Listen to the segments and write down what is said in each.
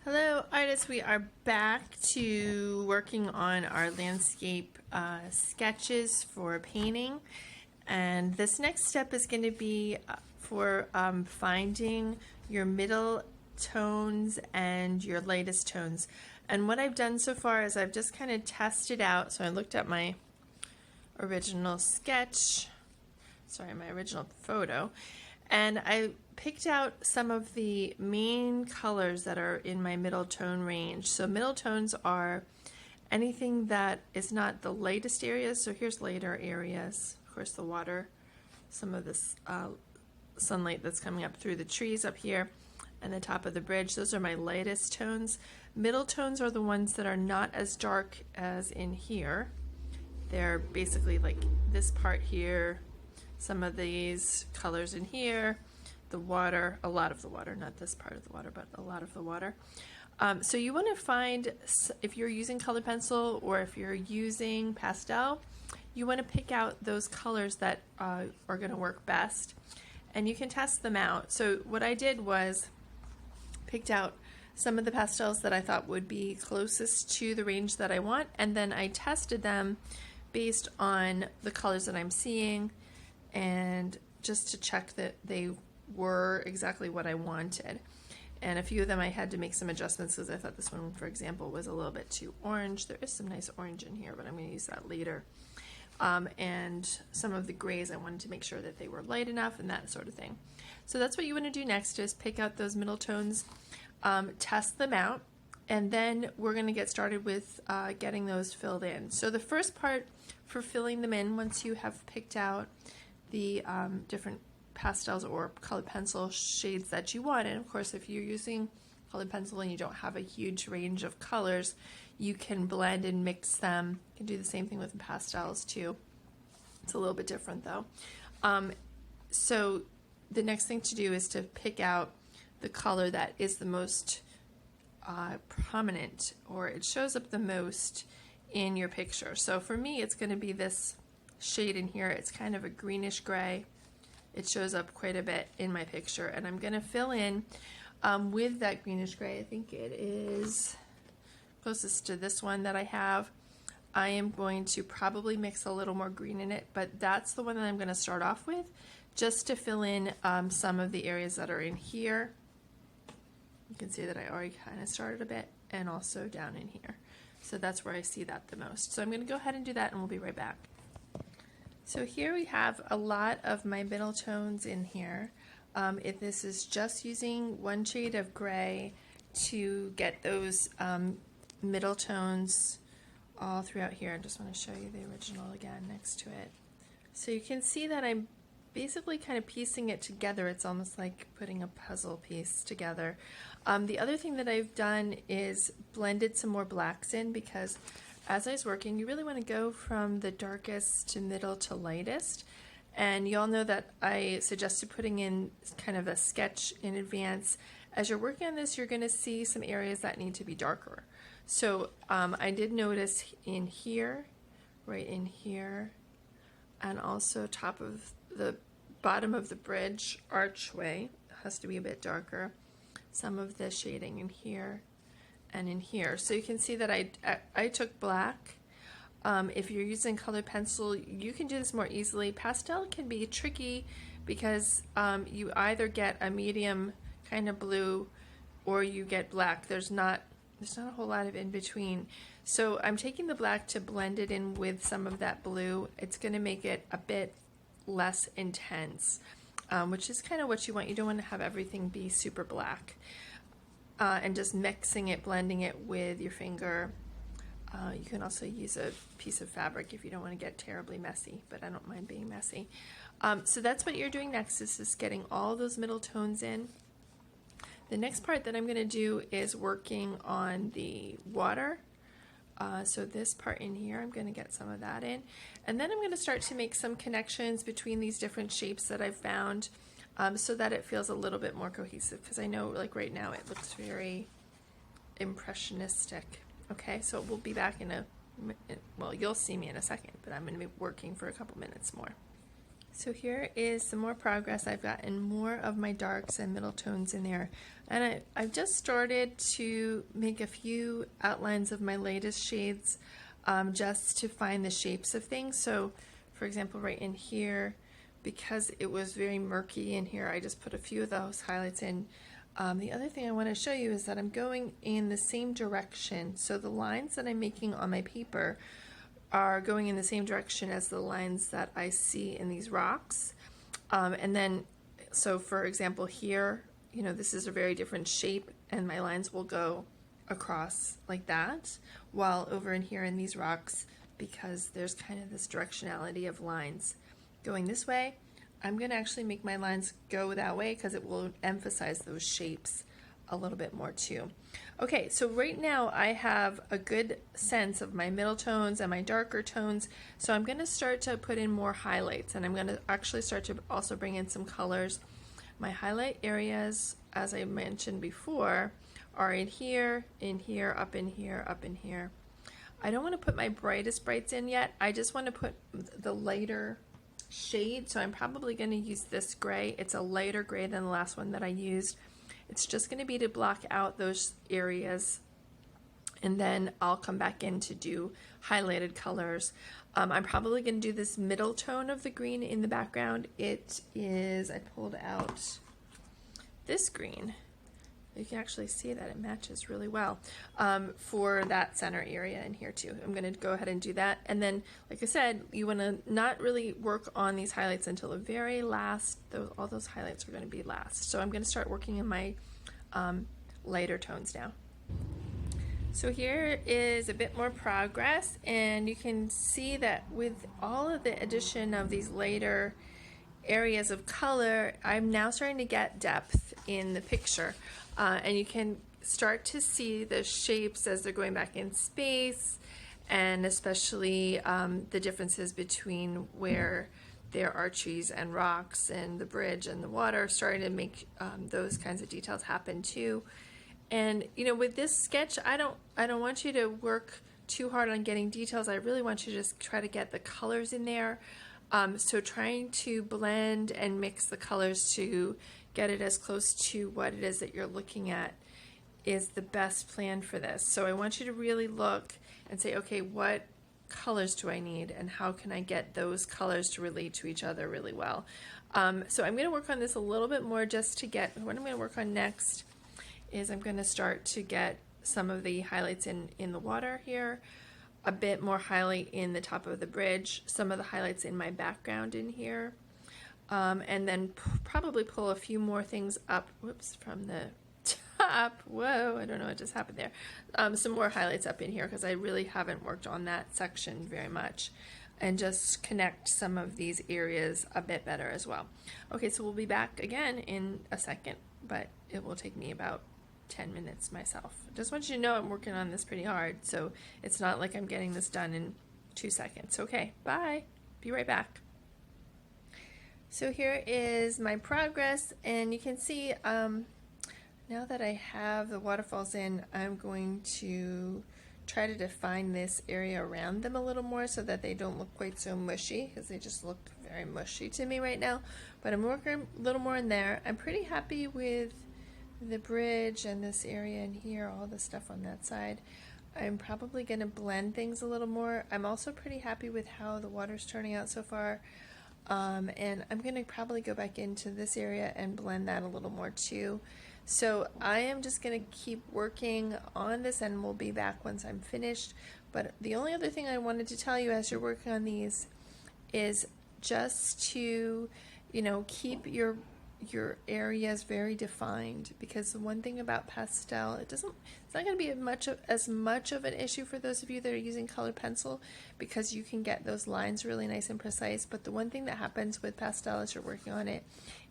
Hello artists, we are back to working on our landscape sketches for painting, and this next step is going to be for finding your middle tones and your lightest tones. And what I've done so far is I've just kind of tested out, so I looked at my original sketch, my original photo, and I picked out some of the main colors that are in my middle tone range. So middle tones are anything that is not the lightest areas. So here's lighter areas. Of course, the water, some of this sunlight that's coming up through the trees up here and the top of the bridge. Those are my lightest tones. Middle tones are the ones that are not as dark as in here. They're basically like this part here, some of these colors in here, the water, a lot of the water, not this part of the water, but a lot of the water. So you want to find, if you're using colored pencil or if you're using pastel, you want to pick out those colors that are going to work best, and you can test them out. So what I did was picked out some of the pastels that I thought would be closest to the range that I want, and then I tested them based on the colors that I'm seeing, and just to check that they were exactly what I wanted. And a few of them I had to make some adjustments because I thought this one, for example, was a little bit too orange. There is some nice orange in here, but I'm going to use that later. And some of the grays, I wanted to make sure that they were light enough and that sort of thing. So that's what you want to do next, is pick out those middle tones, test them out, and then we're going to get started with getting those filled in. So the first part for filling them in, once you have picked out the different pastels or colored pencil shades that you want, and of course if you're using colored pencil and you don't have a huge range of colors, you can blend and mix them. You can do the same thing with the pastels too. It's a little bit different though. So the next thing to do is to pick out the color that is the most prominent, or it shows up the most in your picture. So for me, it's going to be this shade in here. It's kind of a greenish gray. It shows up quite a bit in my picture, and I'm going to fill in with that greenish gray. I think it is closest to this one that I have. I am going to probably mix a little more green in it, but that's the one that I'm going to start off with, just to fill in some of the areas that are in here. You can see that I already kind of started a bit, and also down in here. So that's where I see that the most. So I'm going to go ahead and do that, and we'll be right back. So here we have a lot of my middle tones in here. If this is just using one shade of gray to get those middle tones all throughout here. I just want to show you the original again next to it. So you can see that I'm basically kind of piecing it together. It's almost like putting a puzzle piece together. The other thing that I've done is blended some more blacks in, because as I was working, you really want to go from the darkest to middle to lightest. And you all know that I suggested putting in kind of a sketch in advance. As you're working on this, you're going to see some areas that need to be darker. So I did notice in here, right in here, and also top of the bottom of the bridge archway has to be a bit darker. Some of the shading in here and in here. So you can see that I took black. If you're using colored pencil, you can do this more easily. Pastel can be tricky because you either get a medium kind of blue or you get black. There's not a whole lot of in between. So I'm taking the black to blend it in with some of that blue. It's going to make it a bit less intense, which is kind of what you want. You don't want to have everything be super black. And just mixing it, blending it with your finger. You can also use a piece of fabric if you don't want to get terribly messy, but I don't mind being messy. So that's what you're doing next, is just getting all those middle tones in. The next part that I'm going to do is working on the water. So this part in here, I'm going to get some of that in. And then I'm going to start to make some connections between these different shapes that I've found, so that it feels a little bit more cohesive, because I know like right now it looks very impressionistic. Okay, so we'll be back in well, you'll see me in a second, but I'm going to be working for a couple minutes more. So here is some more progress. I've gotten more of my darks and middle tones in there. And I've just started to make a few outlines of my latest shades just to find the shapes of things. So for example, right in here, because it was very murky in here, I just put a few of those highlights in. The other thing I want to show you is that I'm going in the same direction. So the lines that I'm making on my paper are going in the same direction as the lines that I see in these rocks. And then, so for example here, you know, this is a very different shape and my lines will go across like that, while over in here in these rocks, because there's kind of this directionality of lines going this way, I'm going to actually make my lines go that way because it will emphasize those shapes a little bit more too. Okay, so right now I have a good sense of my middle tones and my darker tones, so I'm going to start to put in more highlights, and I'm going to actually start to also bring in some colors. My highlight areas, as I mentioned before, are in here, up in here, up in here. I don't want to put my brightest brights in yet. I just want to put the lighter shade, so I'm probably going to use this gray. It's a lighter gray than the last one that I used. It's just going to be to block out those areas, and then I'll come back in to do highlighted colors. I'm probably going to do this middle tone of the green in the background. It is, I pulled out this green. You can actually see that it matches really well for that center area in here too. I'm going to go ahead and do that. And then, like I said, you want to not really work on these highlights until the very last. All those highlights are going to be last. So I'm going to start working in my lighter tones now. So here is a bit more progress, and you can see that with all of the addition of these later areas of color, I'm now starting to get depth in the picture. And you can start to see the shapes as they're going back in space, and especially the differences between where there are trees and rocks and the bridge and the water, starting to make those kinds of details happen too. And you know, with this sketch, I don't want you to work too hard on getting details. I really want you to just try to get the colors in there. So trying to blend and mix the colors to get it as close to what it is that you're looking at is the best plan for this. So I want you to really look and say, okay, what colors do I need, and how can I get those colors to relate to each other really well? So I'm going to work on this a little bit more just to get, what I'm going to work on next is I'm going to start to get some of the highlights in the water here, a bit more highlight in the top of the bridge, some of the highlights in my background in here, and then probably pull a few more things up, whoops, from the top. Whoa, I don't know what just happened there. Some more highlights up in here because I really haven't worked on that section very much, and just connect some of these areas a bit better as well. Okay, so we'll be back again in a second, but it will take me about 10 minutes myself. Just want you to know I'm working on this pretty hard, so it's not like I'm getting this done in 2 seconds. Okay, bye. Be right back. So here is my progress, and you can see now that I have the waterfalls in, I'm going to try to define this area around them a little more so that they don't look quite so mushy, because they just look very mushy to me right now. But I'm working a little more in there. I'm pretty happy with the bridge and this area in here, all the stuff on that side. I'm probably going to blend things a little more. I'm also pretty happy with how the water's turning out so far. And I'm going to probably go back into this area and blend that a little more too. So I am just going to keep working on this, and we'll be back once I'm finished. But the only other thing I wanted to tell you as you're working on these is just to, you know, keep your areas very defined, because the one thing about pastel, it's not going to be as much of an issue for those of you that are using colored pencil, because you can get those lines really nice and precise. But the one thing that happens with pastel as you're working on it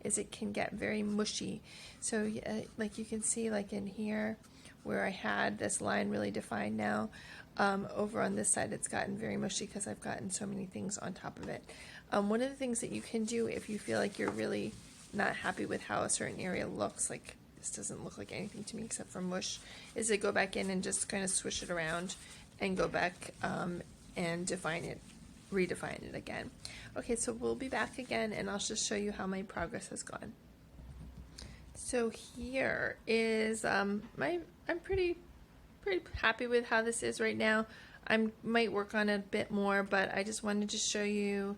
is it can get very mushy. So like you can see, like in here where I had this line really defined, now over on this side it's gotten very mushy because I've gotten so many things on top of it. One of the things that you can do if you feel like you're really not happy with how a certain area looks, like this doesn't look like anything to me except for mush, is to go back in and just kind of swish it around and go back and define it redefine it again. Okay, so we'll be back again and I'll just show you how my progress has gone. So here is I'm pretty happy with how this is right now. I might work on it a bit more, but I just wanted to show you,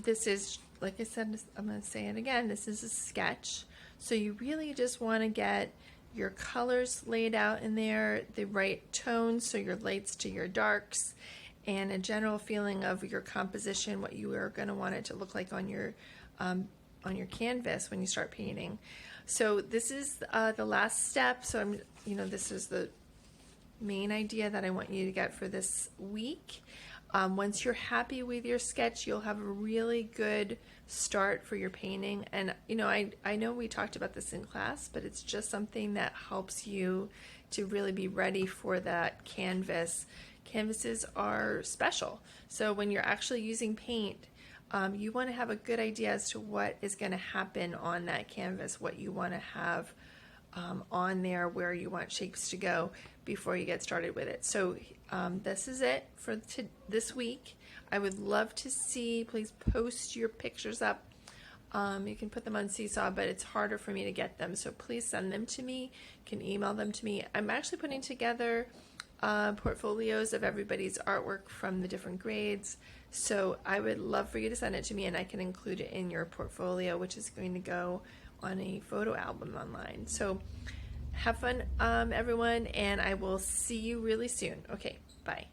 this is, like I said, I'm going to say it again, this is a sketch. So you really just want to get your colors laid out in there, the right tones, so your lights to your darks, and a general feeling of your composition, what you are going to want it to look like on your canvas when you start painting. So this is the last step. So this is the main idea that I want you to get for this week. Once you're happy with your sketch, you'll have a really good start for your painting. And I know we talked about this in class, but it's just something that helps you to really be ready for that canvas. Canvases are special. So when you're actually using paint, you want to have a good idea as to what is going to happen on that canvas, what you want to have on there, where you want shapes to go before you get started with it. So this is it for this week. I would love to see, please post your pictures up. You can put them on Seesaw, but it's harder for me to get them. So please send them to me. You can email them to me. I'm actually putting together portfolios of everybody's artwork from the different grades. So I would love for you to send it to me and I can include it in your portfolio, which is going to go on a photo album online. So have fun, everyone, and I will see you really soon. Okay, bye.